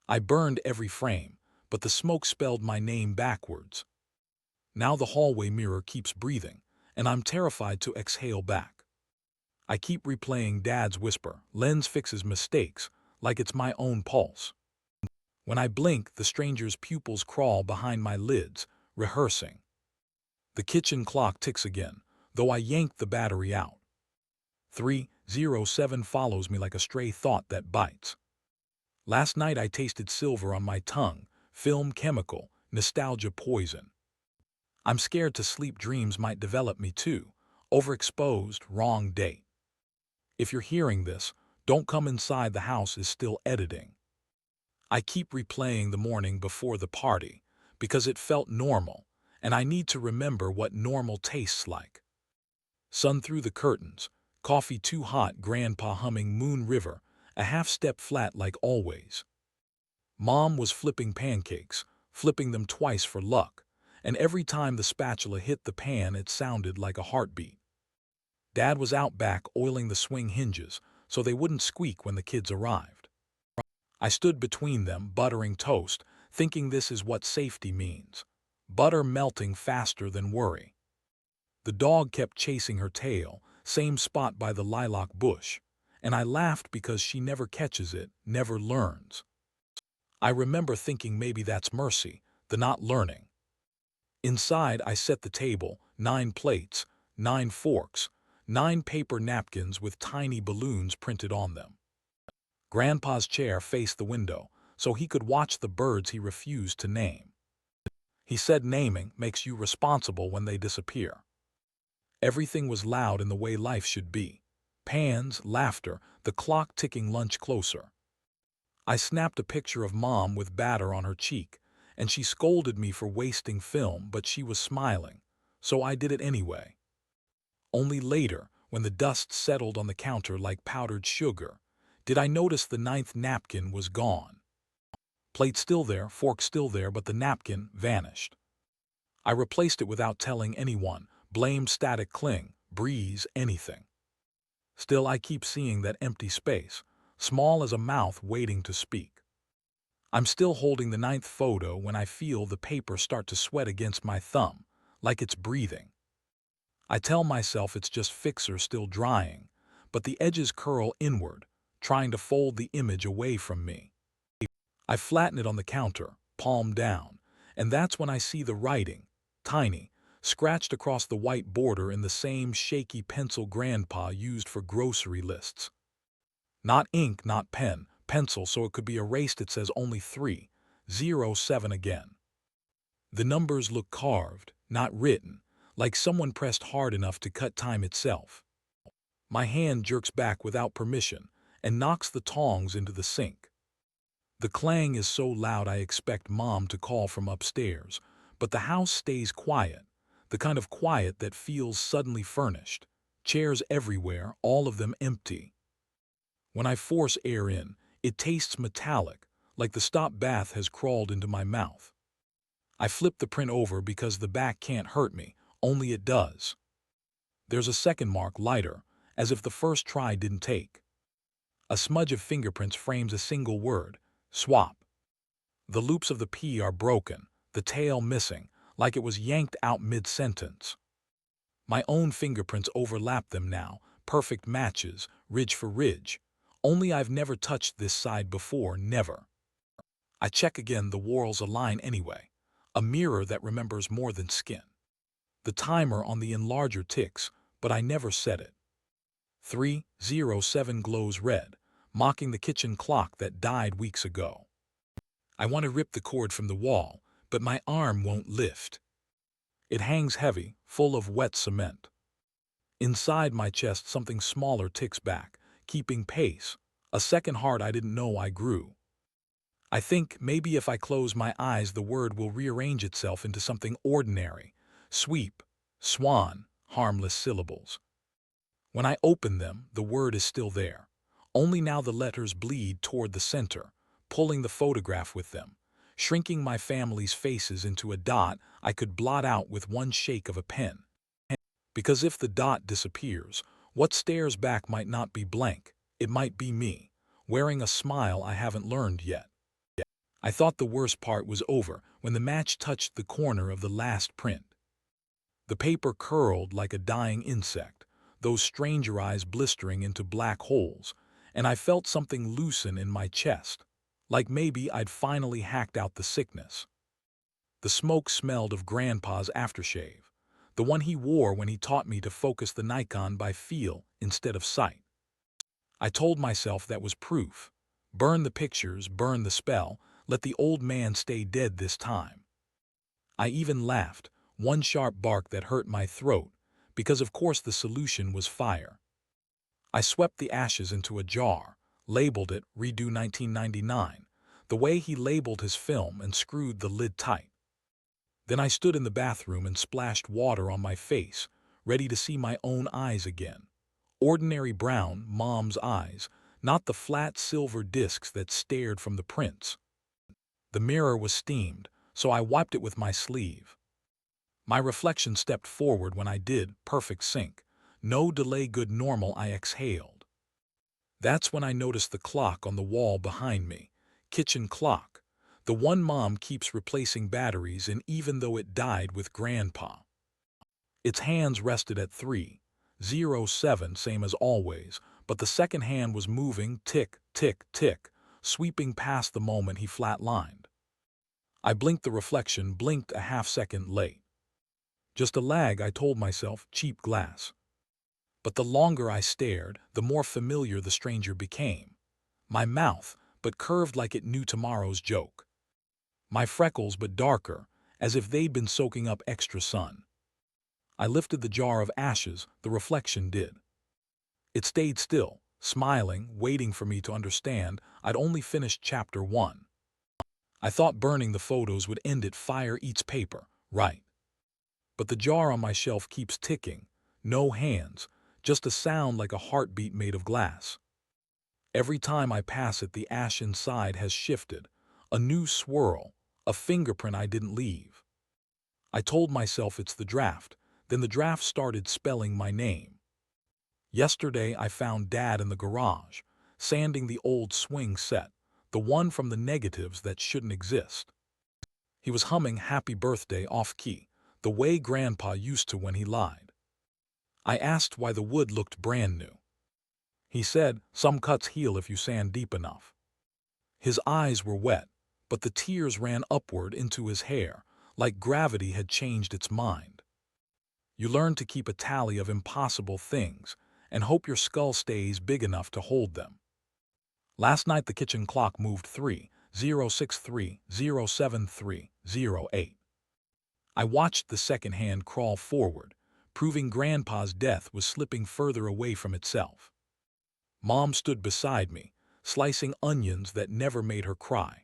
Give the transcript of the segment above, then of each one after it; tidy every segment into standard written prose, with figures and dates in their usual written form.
I burned every frame, but the smoke spelled my name backwards. Now the hallway mirror keeps breathing, and I'm terrified to exhale back. I keep replaying Dad's whisper, lens fixes mistakes, like it's my own pulse. When I blink, the stranger's pupils crawl behind my lids, rehearsing. The kitchen clock ticks again, though I yank the battery out. 307 follows me like a stray thought that bites. Last night I tasted silver on my tongue, film chemical, nostalgia poison. I'm scared to sleep dreams might develop me too. Overexposed, wrong date. If you're hearing this, don't come inside, the house is still editing. I keep replaying the morning before the party, because it felt normal, and I need to remember what normal tastes like. Sun through the curtains, coffee too hot, grandpa humming Moon River, a half-step flat like always. Mom was flipping pancakes, flipping them twice for luck, and every time the spatula hit the pan it sounded like a heartbeat. Dad was out back oiling the swing hinges so they wouldn't squeak when the kids arrived. I stood between them, buttering toast, thinking this is what safety means. Butter melting faster than worry. The dog kept chasing her tail, same spot by the lilac bush, and I laughed because she never catches it, never learns. I remember thinking maybe that's mercy, the not learning. Inside, I set the table, 9 plates, 9 forks, 9 paper napkins with tiny balloons printed on them. Grandpa's chair faced the window, so he could watch the birds he refused to name. He said naming makes you responsible when they disappear. Everything was loud in the way life should be. Pans, laughter, the clock ticking lunch closer. I snapped a picture of Mom with batter on her cheek, and she scolded me for wasting film, but she was smiling, so I did it anyway. Only later, when the dust settled on the counter like powdered sugar, did I notice the 9th napkin was gone. Plate still there, fork still there, but the napkin vanished. I replaced it without telling anyone, blamed static cling, breeze, anything. Still, I keep seeing that empty space, small as a mouth waiting to speak. I'm still holding the 9th photo when I feel the paper start to sweat against my thumb, like it's breathing. I tell myself it's just fixer still drying, but the edges curl inward, trying to fold the image away from me. I flatten it on the counter, palm down, and that's when I see the writing, tiny, scratched across the white border in the same shaky pencil Grandpa used for grocery lists. Not ink, not pen, pencil so it could be erased. It says only 307 again. The numbers look carved, not written, like someone pressed hard enough to cut time itself. My hand jerks back without permission and knocks the tongs into the sink. The clang is so loud I expect Mom to call from upstairs, but the house stays quiet, the kind of quiet that feels suddenly furnished. Chairs everywhere, all of them empty. When I force air in, it tastes metallic, like the stop bath has crawled into my mouth. I flip the print over because the back can't hurt me, only it does. There's a second mark, lighter, as if the first try didn't take. A smudge of fingerprints frames a single word, swap. The loops of the P are broken, the tail missing, like it was yanked out mid-sentence. My own fingerprints overlap them now, perfect matches, ridge for ridge. Only I've never touched this side before, never. I check again, the whorls align anyway. A mirror that remembers more than skin. The timer on the enlarger ticks, but I never set it. 307 glows red, mocking the kitchen clock that died weeks ago. I want to rip the cord from the wall, but my arm won't lift. It hangs heavy, full of wet cement. Inside my chest something smaller ticks back, keeping pace, a second heart I didn't know I grew. I think maybe if I close my eyes the word will rearrange itself into something ordinary, sweep, swan, harmless syllables. When I open them, the word is still there. Only now the letters bleed toward the center, pulling the photograph with them, shrinking my family's faces into a dot I could blot out with one shake of a pen. Because if the dot disappears, what stares back might not be blank, it might be me, wearing a smile I haven't learned yet. I thought the worst part was over when the match touched the corner of the last print. The paper curled like a dying insect, those stranger eyes blistering into black holes, and I felt something loosen in my chest, like maybe I'd finally hacked out the sickness. The smoke smelled of Grandpa's aftershave, the one he wore when he taught me to focus the Nikon by feel instead of sight. I told myself that was proof. Burn the pictures, burn the spell, let the old man stay dead this time. I even laughed, one sharp bark that hurt my throat, because of course the solution was fire. I swept the ashes into a jar, labeled it Redo 1999, the way he labeled his film, and screwed the lid tight. Then I stood in the bathroom and splashed water on my face, ready to see my own eyes again. Ordinary brown, Mom's eyes, not the flat silver discs that stared from the prints. The mirror was steamed, so I wiped it with my sleeve. My reflection stepped forward when I did, perfect sync. No delay, good normal. I exhaled. That's when I noticed the clock on the wall behind me. Kitchen clock. The one Mom keeps replacing batteries in even though it died with Grandpa. Its hands rested at 3:07, same as always, but the second hand was moving, tick, tick, tick, sweeping past the moment he flatlined. I blinked, the reflection blinked a half-second late. Just a lag, I told myself, cheap glass. But the longer I stared, the more familiar the stranger became. My mouth, but curved like it knew tomorrow's joke. My freckles, but darker, as if they'd been soaking up extra sun. I lifted the jar of ashes, the reflection did. It stayed still, smiling, waiting for me to understand I'd only finished chapter 1. I thought burning the photos would end it, fire eats paper, right? But the jar on my shelf keeps ticking, no hands, just a sound like a heartbeat made of glass. Every time I pass it, the ash inside has shifted, a new swirl, a fingerprint I didn't leave. I told myself it's the draft, then the draft started spelling my name. Yesterday I found Dad in the garage, sanding the old swing set, the one from the negatives that shouldn't exist. He was humming Happy Birthday off-key, the way Grandpa used to when he lied. I asked why the wood looked brand new. He said, some cuts heal if you sand deep enough. His eyes were wet, but the tears ran upward into his hair, like gravity had changed its mind. You learn to keep a tally of impossible things and hope your skull stays big enough to hold them. Last night the kitchen clock moved 3:063:073:08. I watched the second hand crawl forward, proving Grandpa's death was slipping further away from itself. Mom stood beside me, slicing onions that never made her cry.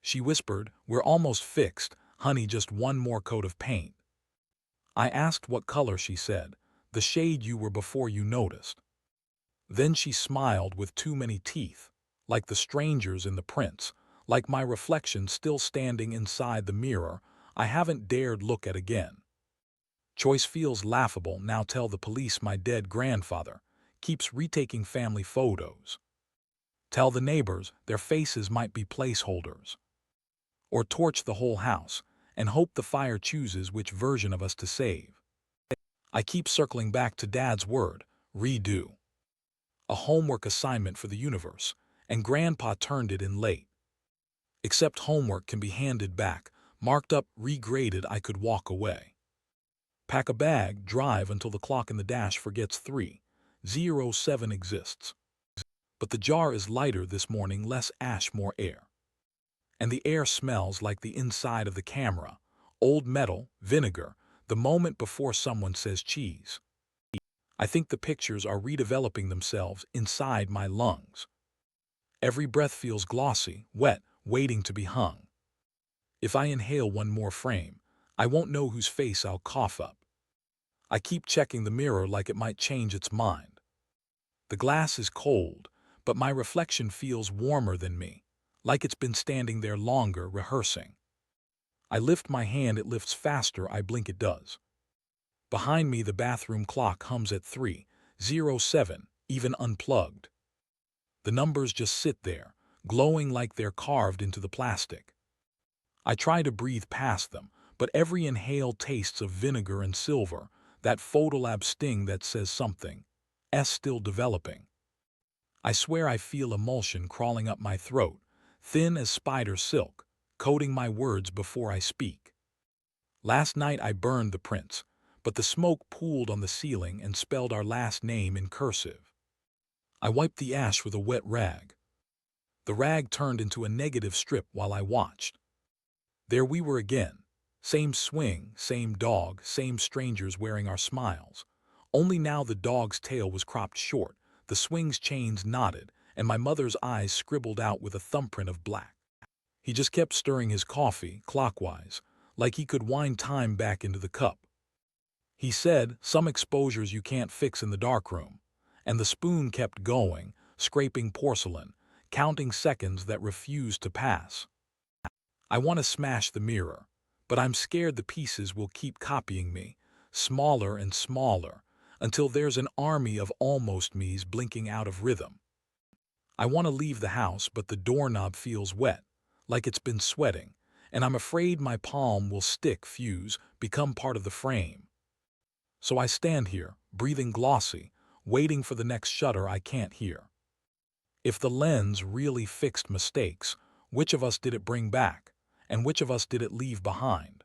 She whispered, "We're almost fixed, honey, just one more coat of paint." I asked what color. She said, "The shade you were before you noticed." Then she smiled with too many teeth, like the strangers in the prints, like my reflection still standing inside the mirror I haven't dared look at again. Choice feels laughable now. Tell the police my dead grandfather keeps retaking family photos. Tell the neighbors their faces might be placeholders. Or torch the whole house and hope the fire chooses which version of us to save. I keep circling back to Dad's word, redo. A homework assignment for the universe, and Grandpa turned it in late. Except homework can be handed back, marked up, regraded. I could walk away. Pack a bag, drive until the clock in the dash forgets 3:07 exists. But the jar is lighter this morning, less ash, more air. And the air smells like the inside of the camera, old metal, vinegar, the moment before someone says cheese. I think the pictures are redeveloping themselves inside my lungs. Every breath feels glossy, wet, waiting to be hung. If I inhale one more frame, I won't know whose face I'll cough up. I keep checking the mirror like it might change its mind. The glass is cold, but my reflection feels warmer than me, like it's been standing there longer, rehearsing. I lift my hand, it lifts faster. I blink, it does. Behind me the bathroom clock hums at 3:07, even unplugged. The numbers just sit there, glowing like they're carved into the plastic. I try to breathe past them, but every inhale tastes of vinegar and silver, that photolab sting that says something. Still developing. I swear I feel emulsion crawling up my throat, thin as spider silk, coating my words before I speak. Last night I burned the prints, but the smoke pooled on the ceiling and spelled our last name in cursive. I wiped the ash with a wet rag. The rag turned into a negative strip while I watched. There we were again. Same swing, same dog, same strangers wearing our smiles. Only now the dog's tail was cropped short, the swing's chains knotted, and my mother's eyes scribbled out with a thumbprint of black. He just kept stirring his coffee, clockwise, like he could wind time back into the cup. He said, "Some exposures you can't fix in the darkroom," and the spoon kept going, scraping porcelain, counting seconds that refused to pass. I want to smash the mirror, but I'm scared the pieces will keep copying me, smaller and smaller, until there's an army of almost me's blinking out of rhythm. I want to leave the house, but the doorknob feels wet, like it's been sweating, and I'm afraid my palm will stick, fuse, become part of the frame. So I stand here, breathing glossy, waiting for the next shudder I can't hear. If the lens really fixed mistakes, which of us did it bring back, and which of us did it leave behind?